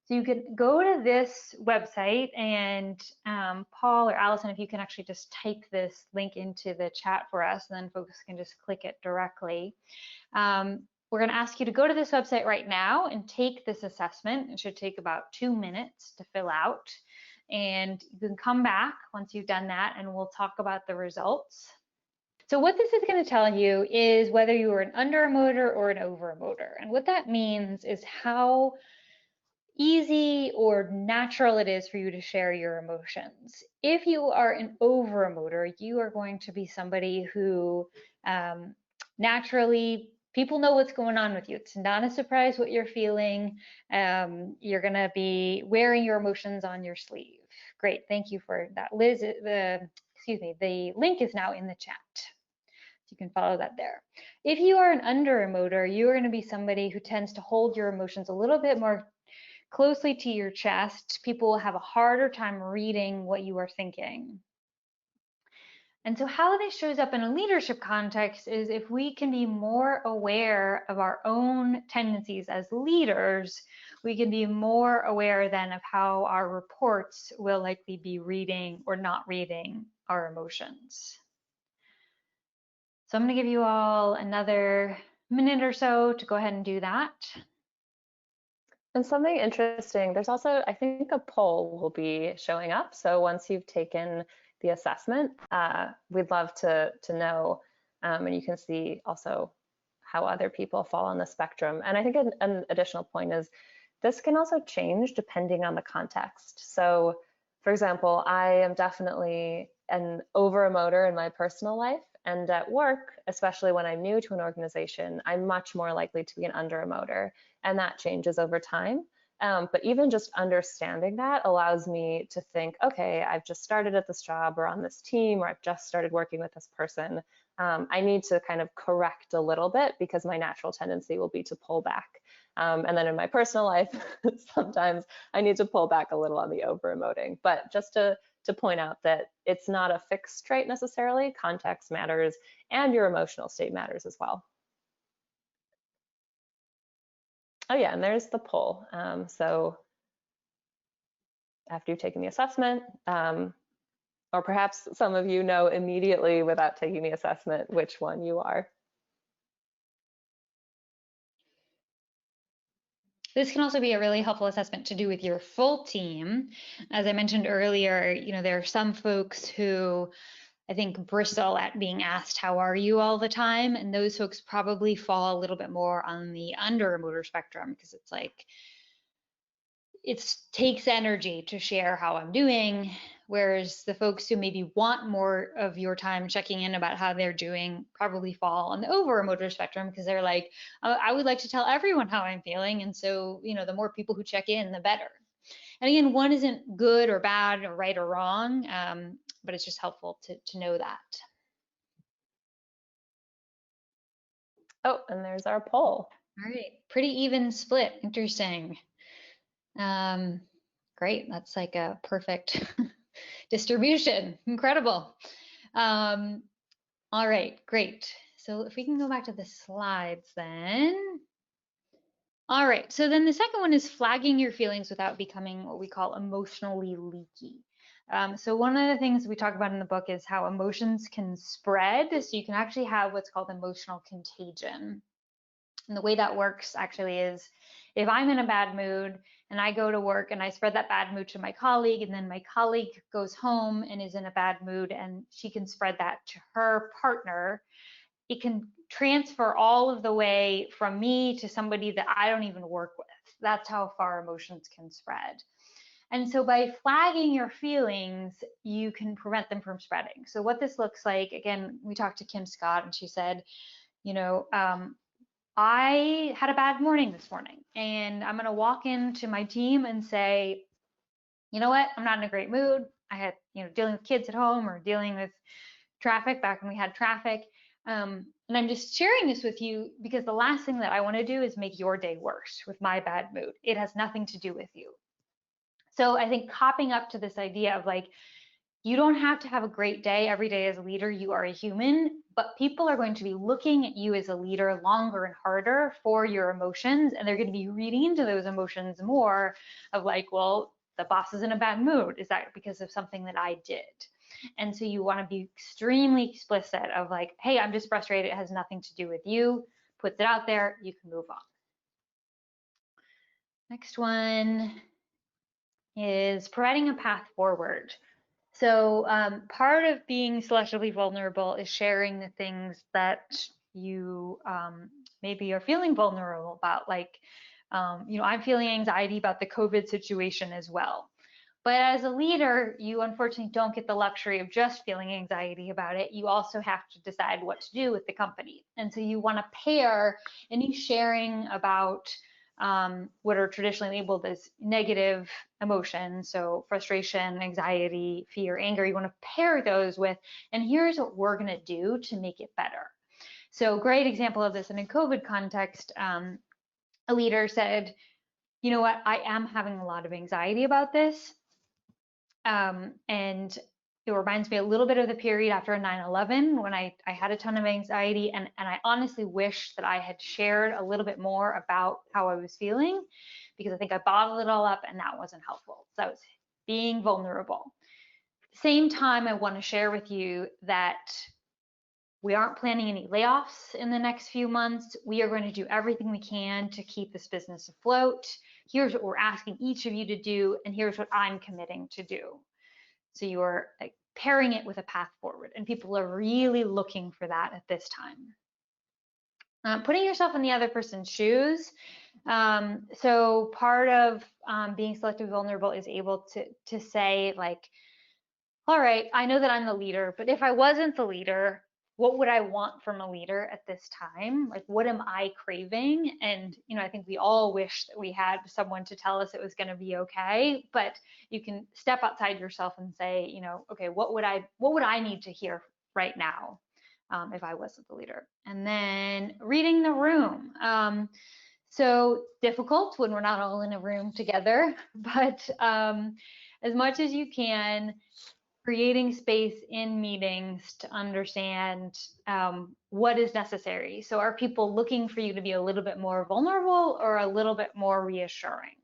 So you could go to this website, and Paul or Allison, if you can actually just type this link into the chat for us, and then folks can just click it directly. We're going to ask you to go to this website right now and take this assessment. It should take about 2 minutes to fill out. And you can come back once you've done that, and we'll talk about the results. So what this is going to tell you is whether you are an under-emoter or an over-emoter. And what that means is how easy or natural it is for you to share your emotions. If you are an over-emoter, you are going to be somebody who naturally, people know what's going on with you. It's not a surprise what you're feeling. You're going to be wearing your emotions on your sleeve. Great, thank you for that, Liz. The link is now in the chat. You can follow that there. If you are an under-emoter, you are going to be somebody who tends to hold your emotions a little bit more closely to your chest. People will have a harder time reading what you are thinking. And so how this shows up in a leadership context is if we can be more aware of our own tendencies as leaders, we can be more aware then of how our reports will likely be reading or not reading our emotions. So I'm going to give you all another minute or so to go ahead and do that. And something interesting, there's also, I think, a poll will be showing up. So once you've taken the assessment, we'd love to know, and you can see also how other people fall on the spectrum. And I think an additional point is this can also change depending on the context. So for example, I am definitely an over-emoter in my personal life, and at work, especially when I'm new to an organization, I'm much more likely to be an under-emoter, and that changes over time. But even just understanding that allows me to think, okay, I've just started at this job or on this team, or I've just started working with this person. I need to kind of correct a little bit because my natural tendency will be to pull back. And then in my personal life, sometimes I need to pull back a little on the over-emoting. But just to point out that it's not a fixed trait necessarily, context matters, and your emotional state matters as well. Oh yeah, and there's the poll. So after you've taken the assessment, or perhaps some of you know immediately without taking the assessment which one you are. This can also be a really helpful assessment to do with your full team. As I mentioned earlier, there are some folks who I think bristle at being asked, how are you all the time? And those folks probably fall a little bit more on the under-emoter spectrum, because it's like, it takes energy to share how I'm doing, whereas the folks who maybe want more of your time checking in about how they're doing probably fall on the over-emoter spectrum, because they're like, I would like to tell everyone how I'm feeling, and so the more people who check in, the better. And again, one isn't good or bad or right or wrong, but it's just helpful to know that. Oh, and there's our poll. All right, pretty even split. Interesting. Great, that's like a perfect distribution. Incredible. All right, great. So if we can go back to the slides then. All right, so then the second one is flagging your feelings without becoming what we call emotionally leaky. So one of the things we talk about in the book is how emotions can spread. So you can actually have what's called emotional contagion. And the way that works actually is if I'm in a bad mood and I go to work and I spread that bad mood to my colleague, and then my colleague goes home and is in a bad mood and she can spread that to her partner, it can transfer all of the way from me to somebody that I don't even work with. That's how far emotions can spread. And so by flagging your feelings, you can prevent them from spreading. So what this looks like, again, we talked to Kim Scott and she said, you know, I had a bad morning this morning and I'm going to walk into my team and say, you know what, I'm not in a great mood. I had, dealing with kids at home or dealing with traffic back when we had traffic. And I'm just sharing this with you because the last thing that I want to do is make your day worse with my bad mood. It has nothing to do with you. So I think copping up to this idea of like, you don't have to have a great day every day as a leader. You are a human, but people are going to be looking at you as a leader longer and harder for your emotions. And they're going to be reading into those emotions more of like, well, the boss is in a bad mood. Is that because of something that I did? And so you want to be extremely explicit of like, hey, I'm just frustrated. It has nothing to do with you. Put that out there. You can move on. Next one is providing a path forward. So part of being selectively vulnerable is sharing the things that you maybe are feeling vulnerable about. Like, I'm feeling anxiety about the COVID situation as well. But as a leader, you unfortunately don't get the luxury of just feeling anxiety about it. You also have to decide what to do with the company. And so you want to pair any sharing about what are traditionally labeled as negative emotions, so frustration, anxiety, fear, anger. You want to pair those with, and here's what we're going to do to make it better. So great example of this in a COVID context, a leader said, you know what, I am having a lot of anxiety about this. And it reminds me a little bit of the period after 9/11 when I had a ton of anxiety, and I honestly wish that I had shared a little bit more about how I was feeling, because I think I bottled it all up and that wasn't helpful. So I was being vulnerable. At the same time, I want to share with you that we aren't planning any layoffs in the next few months. We are going to do everything we can to keep this business afloat. Here's what we're asking each of you to do, and here's what I'm committing to do. So you're like pairing it with a path forward, and people are really looking for that at this time. Putting yourself in the other person's shoes. So part of being selectively vulnerable is able to say like, all right, I know that I'm the leader, but if I wasn't the leader, what would I want from a leader at this time? Like, what am I craving? And, I think we all wish that we had someone to tell us it was going to be okay, but you can step outside yourself and say, okay, what would I need to hear right now if I wasn't the leader? And then reading the room. So difficult when we're not all in a room together, but as much as you can, creating space in meetings to understand what is necessary. So are people looking for you to be a little bit more vulnerable or a little bit more reassuring?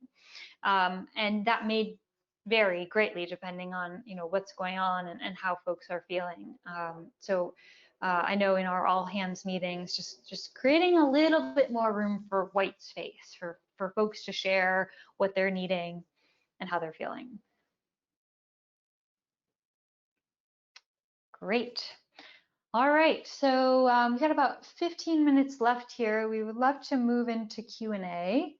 And that may vary greatly depending on what's going on and how folks are feeling. I know in our all hands meetings, just creating a little bit more room for white space for folks to share what they're needing and how they're feeling. Great. All right, so we've got about 15 minutes left here. We would love to move into Q&A.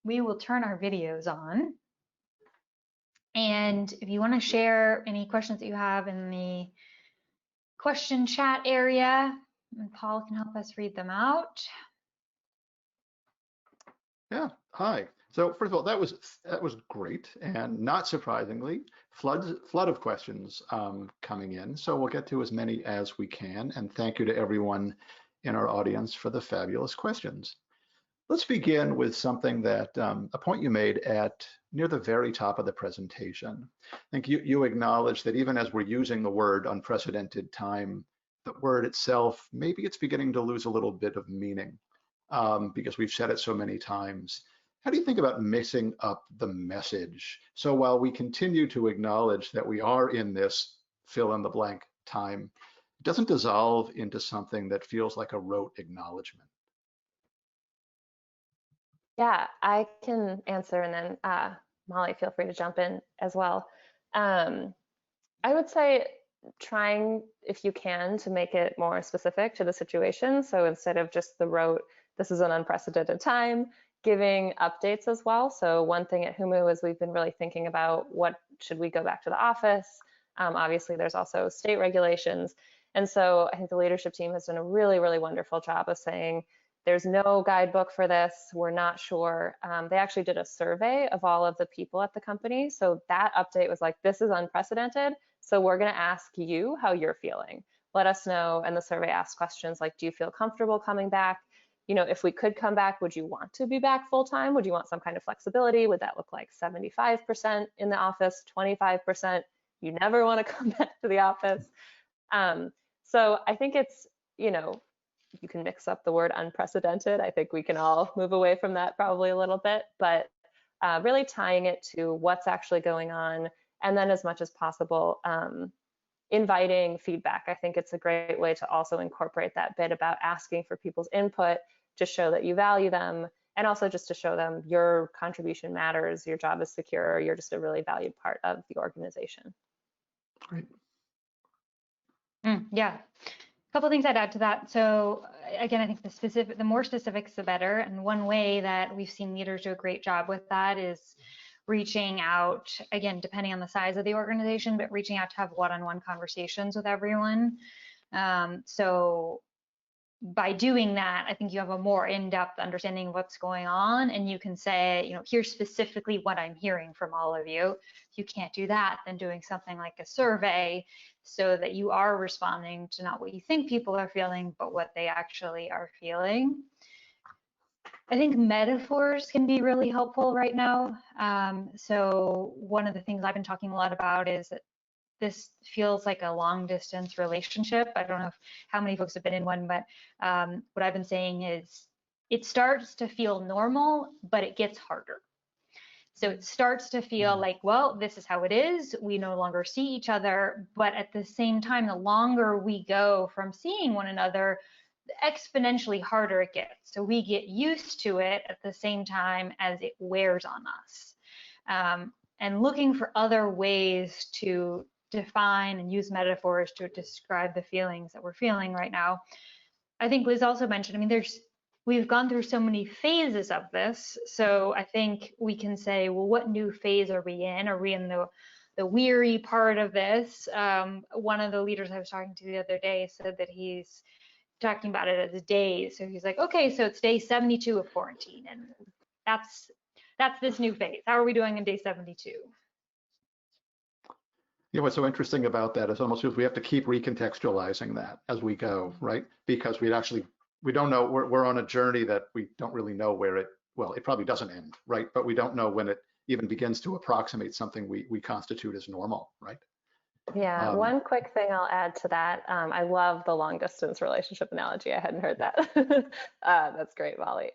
We will turn our videos on. And if you want to share any questions that you have in the question chat area, and Paul can help us read them out. Yeah, hi. So first of all, that was great, and not surprisingly, flood of questions coming in. So we'll get to as many as we can, and thank you to everyone in our audience for the fabulous questions. Let's begin with something that a point you made at near the very top of the presentation. I think you acknowledged that even as we're using the word unprecedented time, the word itself, maybe it's beginning to lose a little bit of meaning. because we've said it so many times. How do you think about mixing up the message? So while we continue to acknowledge that we are in this fill in the blank time, it doesn't dissolve into something that feels like a rote acknowledgement. Yeah, I can answer, and then Molly, feel free to jump in as well. Um, I would say trying, if you can, to make it more specific to the situation. So instead of just the rote, this is an unprecedented time, giving updates as well. So one thing at Humu is we've been really thinking about what should we go back to the office. Obviously, there's also state regulations. And so I think the leadership team has done a really, really wonderful job of saying, there's no guidebook for this. We're not sure. They actually did a survey of all of the people at the company. So that update was like, this is unprecedented. So we're going to ask you how you're feeling. Let us know. And the survey asked questions like, do you feel comfortable coming back? You know, if we could come back, would you want to be back full time? Would you want some kind of flexibility? Would that look like 75% in the office, 25%? You never want to come back to the office. So I think it's, you know, you can mix up the word unprecedented. I think we can all move away from that probably a little bit, but really tying it to what's actually going on, and then as much as possible, inviting feedback. I think it's a great way to also incorporate that bit about asking for people's input to show that you value them, and also just to show them your contribution matters, your job is secure, you're just a really valued part of the organization. Great. Yeah. A couple of things I'd add to that. So again, I think the more specifics, the better. And one way that we've seen leaders do a great job with that is reaching out, again, depending on the size of the organization, but reaching out to have one-on-one conversations with everyone. So by doing that, I think you have a more in-depth understanding of what's going on, and you can say, you know, here's specifically what I'm hearing from all of you. If you can't do that, then doing something like a survey so that you are responding to not what you think people are feeling, but what they actually are feeling. I think metaphors can be really helpful right now. So one of the things I've been talking a lot about is that this feels like a long distance relationship. I don't know how many folks have been in one, but what I've been saying is it starts to feel normal, but it gets harder. So it starts to feel like, well, this is how it is. We no longer see each other, but at the same time, the longer we go from seeing one another, exponentially harder it gets. So we get used to it at the same time as it wears on us. And looking for other ways to define and use metaphors to describe the feelings that we're feeling right now. I think Liz also mentioned, I mean, we've gone through so many phases of this. So I think we can say, well, what new phase are we in? Are we in the weary part of this? One of the leaders I was talking to the other day said that he's talking about it as days. So he's like, okay, so it's day 72 of quarantine, and that's this new phase. How are we doing in day 72? Yeah, what's so interesting about that is almost we have to keep recontextualizing that as we go, right? Because we don't know, we're on a journey that we don't really know where it probably doesn't end, right? But we don't know when it even begins to approximate something we constitute as normal, right? Yeah, one quick thing I'll add to that. I love the long distance relationship analogy. I hadn't heard that. That's great, Molly.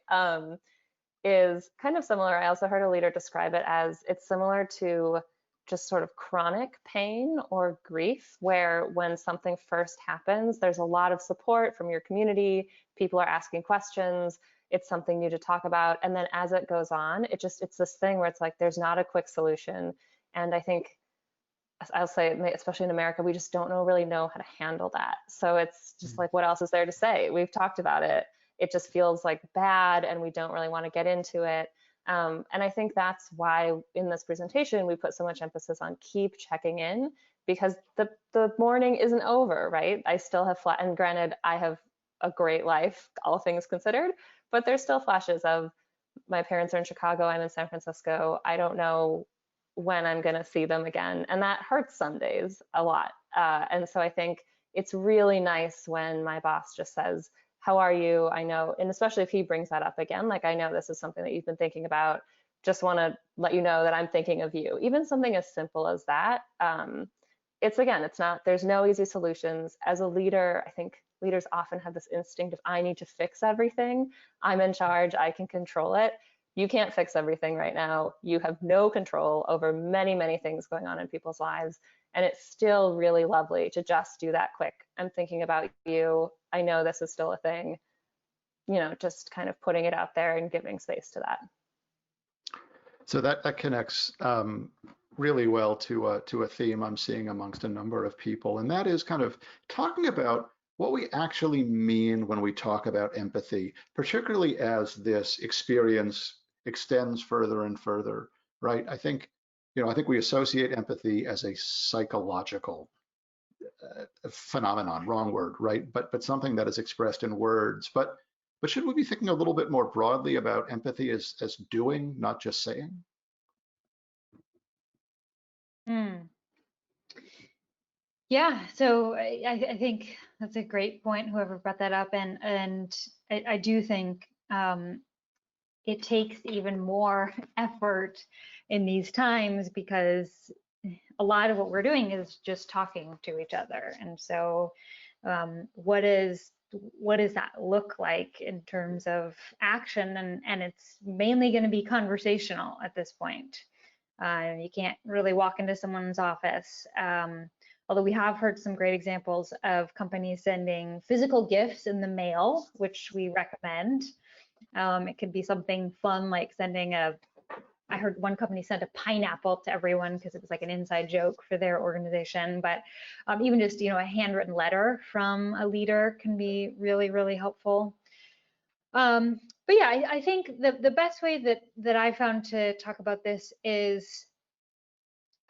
Is kind of similar. I also heard a leader describe it as it's similar to just sort of chronic pain or grief, where when something first happens, there's a lot of support from your community. People are asking questions. It's something new to talk about. And then as it goes on, it's this thing where it's like, there's not a quick solution. And I think, I'll say, especially in America, we just don't really know how to handle that. So it's just like, what else is there to say? We've talked about it. It just feels like bad, and we don't really want to get into it. And I think that's why in this presentation, we put so much emphasis on keep checking in, because the mourning isn't over, right? I still have, and granted, I have a great life, all things considered, but there's still flashes of my parents are in Chicago, I'm in San Francisco. I don't know when I'm going to see them again. And that hurts some days a lot. And so I think it's really nice when my boss just says, how are you? I know, and especially if he brings that up again, like, I know this is something that you've been thinking about. Just want to let you know that I'm thinking of you. Even something as simple as that. It's not, there's no easy solutions. As a leader, I think leaders often have this instinct of, I need to fix everything. I'm in charge, I can control it. You can't fix everything right now. You have no control over many, many things going on in people's lives. And it's still really lovely to just do that quick. I'm thinking about you. I know this is still a thing. You know, just kind of putting it out there and giving space to that. So that connects really well to a theme I'm seeing amongst a number of people, and that is kind of talking about what we actually mean when we talk about empathy, particularly as this experience extends further and further, right? I think we associate empathy as a psychological phenomenon, wrong word, right? But something that is expressed in words. But should we be thinking a little bit more broadly about empathy as doing, not just saying? Yeah, so I think that's a great point, whoever brought that up. And I do think it takes even more effort in these times, because a lot of what we're doing is just talking to each other. And so what does that look like in terms of action? And it's mainly going to be conversational at this point. You can't really walk into someone's office. Although we have heard some great examples of companies sending physical gifts in the mail, which we recommend. It could be something fun like sending I heard one company sent a pineapple to everyone because it was like an inside joke for their organization. But even just, a handwritten letter from a leader can be really, really helpful. But yeah, I think the best way that I found to talk about this is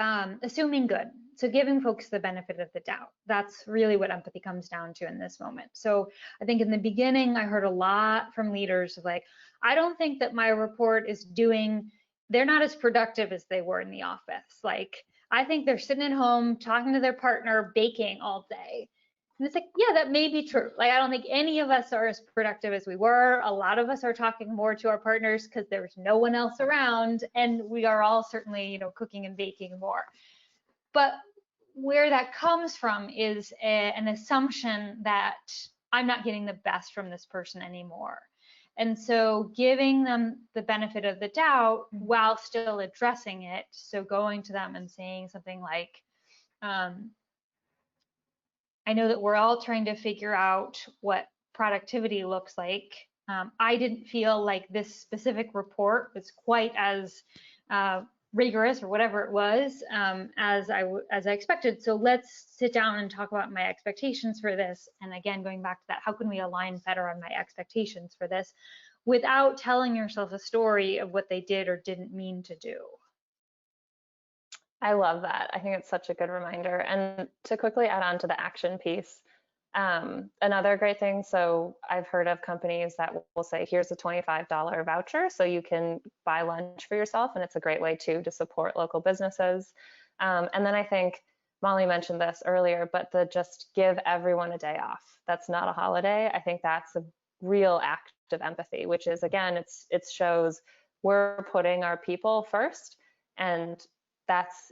assuming good. So giving folks the benefit of the doubt. That's really what empathy comes down to in this moment. So I think in the beginning, I heard a lot from leaders of like, I don't think that my report is they're not as productive as they were in the office. Like, I think they're sitting at home talking to their partner, baking all day. And it's like, yeah, that may be true. Like, I don't think any of us are as productive as we were. A lot of us are talking more to our partners because there's no one else around. And we are all certainly, cooking and baking more. But where that comes from is an assumption that I'm not getting the best from this person anymore. And so giving them the benefit of the doubt while still addressing it. So going to them and saying something like, I know that we're all trying to figure out what productivity looks like. I didn't feel like this specific report was quite as rigorous or whatever it was as I expected. So let's sit down and talk about my expectations for this. And again, going back to that, how can we align better on my expectations for this without telling yourself a story of what they did or didn't mean to do? I love that. I think it's such a good reminder. And to quickly add on to the action piece, another great thing, so I've heard of companies that will say, here's a $25 voucher so you can buy lunch for yourself, and it's a great way to support local businesses. And then I think Mollie mentioned this earlier, but the just give everyone a day off. That's not a holiday. I think that's a real act of empathy, which is, again, it shows we're putting our people first, and that's,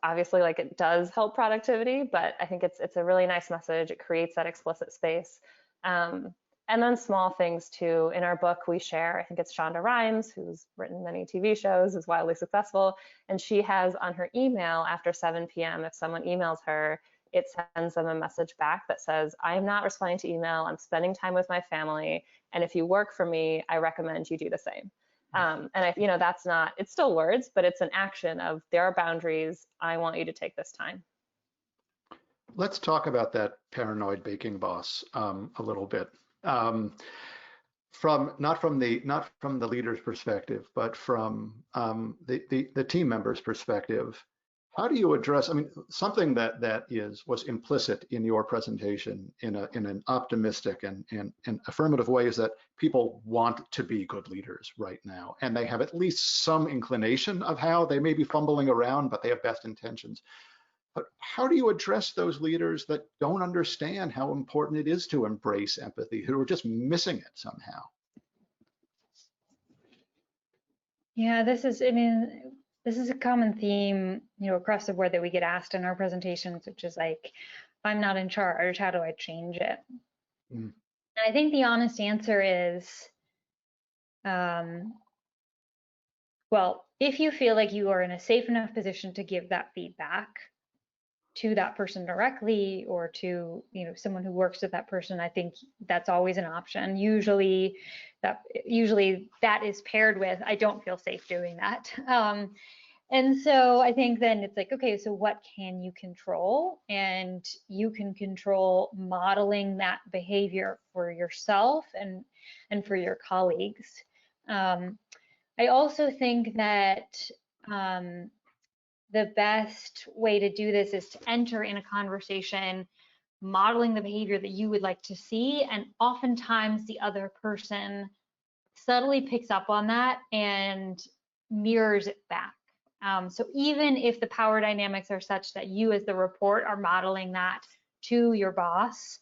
obviously, like, it does help productivity, but I think it's a really nice message. It creates that explicit space. And then small things too. In our book, we share, I think it's Shonda Rhimes, who's written many TV shows, is wildly successful. And she has on her email after 7 p.m., if someone emails her, it sends them a message back that says, I'm not responding to email. I'm spending time with my family. And if you work for me, I recommend you do the same. And that's not, it's still words, but it's an action of, there are boundaries. I want you to take this time. Let's talk about that paranoid baking boss a little bit. Not from the leader's perspective, but from the team member's perspective. How do you address, something that was implicit in your presentation in an optimistic and affirmative way is that people want to be good leaders right now, and they have at least some inclination of how. They may be fumbling around, but they have best intentions. But how do you address those leaders that don't understand how important it is to embrace empathy, who are just missing it somehow? Yeah, this is a common theme, across the board that we get asked in our presentations, which is like, if I'm not in charge, how do I change it? Mm. And I think the honest answer is, well, if you feel like you are in a safe enough position to give that feedback to that person directly, or to, you know, someone who works with that person, I think that's always an option. Usually that is paired with, I don't feel safe doing that. And so I think then it's like, okay, so what can you control? And you can control modeling that behavior for yourself and for your colleagues. I also think that the best way to do this is to enter in a conversation modeling the behavior that you would like to see, and oftentimes the other person subtly picks up on that and mirrors it back. So even if the power dynamics are such that you as the report are modeling that to your boss,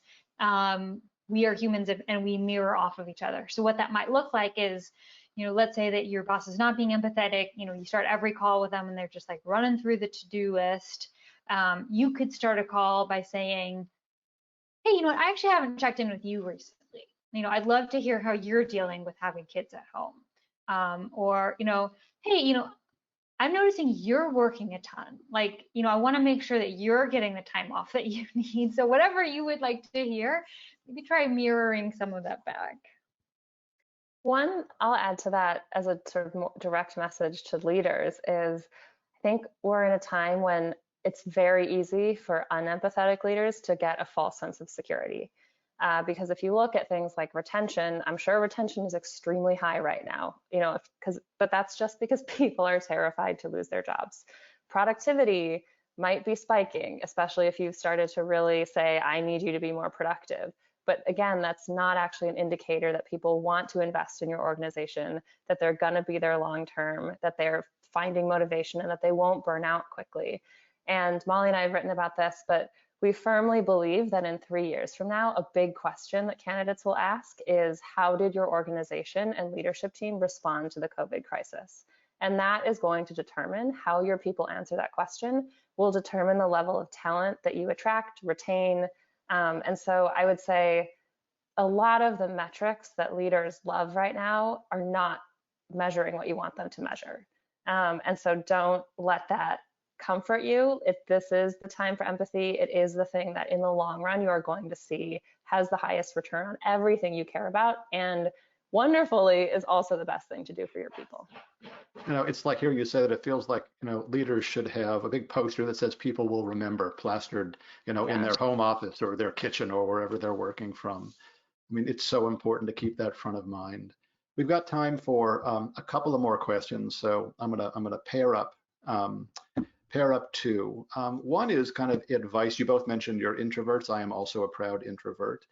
we are humans and we mirror off of each other. So what that might look like is, you know, let's say that your boss is not being empathetic, you know, you start every call with them and they're just like running through the to-do list. You could start a call by saying, hey, you know what, I actually haven't checked in with you recently. You know, I'd love to hear how you're dealing with having kids at home. Or, you know, hey, you know, I'm noticing you're working a ton. Like, you know, I want to make sure that you're getting the time off that you need. So whatever you would like to hear, maybe try mirroring some of that back. One, I'll add to that as a sort of more direct message to leaders is I think we're in a time when it's very easy for unempathetic leaders to get a false sense of security. Because if you look at things like retention, I'm sure retention is extremely high right now, you know, but that's just because people are terrified to lose their jobs. Productivity might be spiking, especially if you've started to really say, I need you to be more productive. But again, that's not actually an indicator that people want to invest in your organization, that they're going to be there long term, that they're finding motivation, and that they won't burn out quickly. And Mollie and I have written about this, but we firmly believe that in 3 years from now, a big question that candidates will ask is, how did your organization and leadership team respond to the COVID crisis? And that is going to determine how your people answer that question, will determine the level of talent that you attract, retain. And so I would say a lot of the metrics that leaders love right now are not measuring what you want them to measure. And so don't let that comfort you. If this is the time for empathy, it is the thing that in the long run you are going to see has the highest return on everything you care about, and wonderfully is also the best thing to do for your people. You know, it's like hearing you say that, it feels like, you know, leaders should have a big poster that says people will remember plastered, you know, in their home office or their kitchen or wherever they're working from. I mean, it's so important to keep that front of mind. We've got time for a couple of more questions, so I'm gonna pair up two. One is kind of advice. You both mentioned you're introverts. I am also a proud introvert.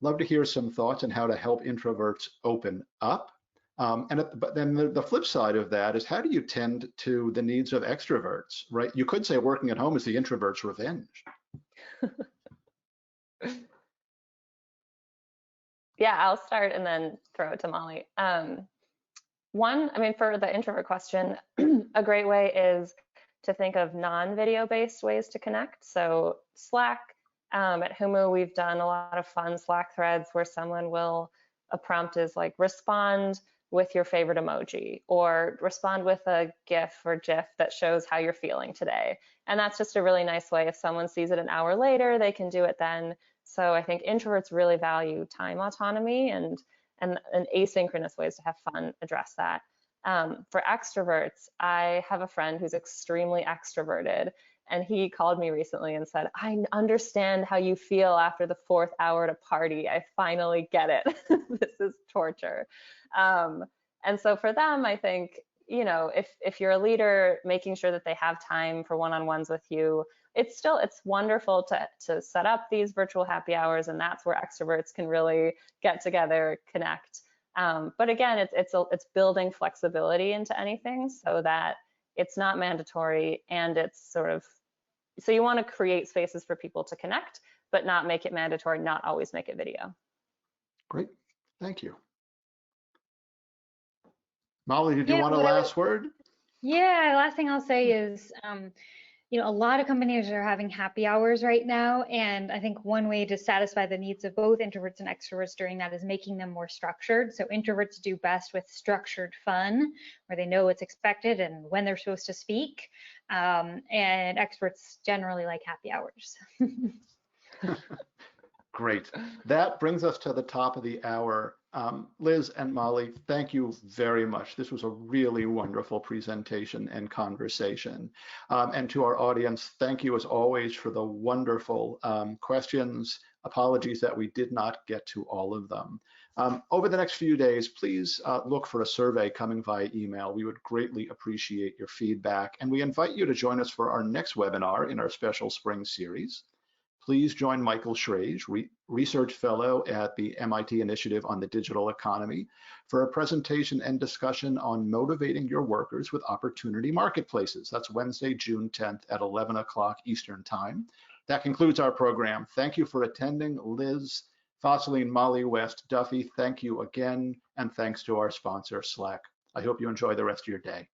Love to hear some thoughts on how to help introverts open up. But then the flip side of that is, how do you tend to the needs of extroverts, right? You could say working at home is the introvert's revenge. Yeah, I'll start and then throw it to Mollie. One, I mean, for the introvert question, a great way is to think of non-video based ways to connect. So Slack, at Humu, we've done a lot of fun Slack threads where someone will, a prompt is like, respond with your favorite emoji, or respond with a GIF or GIF that shows how you're feeling today. And that's just a really nice way. If someone sees it an hour later, they can do it then. So I think introverts really value time autonomy, and asynchronous ways to have fun address that. For extroverts, I have a friend who's extremely extroverted, and he called me recently and said, I understand how you feel after the 4th hour at a party. I finally get it. This is torture. And so for them, I think, you know, if you're a leader, making sure that they have time for one-on-ones with you, it's wonderful to set up these virtual happy hours, and that's where extroverts can really get together, connect. But again, it's building flexibility into anything so that it's not mandatory, and it's sort of, so you want to create spaces for people to connect, but not make it mandatory, not always make it video. Great, thank you. Mollie, did you want a last word? Yeah, last thing I'll say is, a lot of companies are having happy hours right now. And I think one way to satisfy the needs of both introverts and extroverts during that is making them more structured. So introverts do best with structured fun, where they know what's expected and when they're supposed to speak. And experts generally like happy hours. Great. That brings us to the top of the hour. Liz and Molly, thank you very much. This was a really wonderful presentation and conversation. And to our audience, thank you as always for the wonderful questions. Apologies that we did not get to all of them. Over the next few days, please look for a survey coming via email. We would greatly appreciate your feedback. And we invite you to join us for our next webinar in our special spring series. Please join Michael Schrage, Research Fellow at the MIT Initiative on the Digital Economy, for a presentation and discussion on motivating your workers with opportunity marketplaces. That's Wednesday, June 10th at 11 o'clock Eastern Time. That concludes our program. Thank you for attending. Liz, Fosslien, Mollie, West, Duffy, thank you again, and thanks to our sponsor, Slack. I hope you enjoy the rest of your day.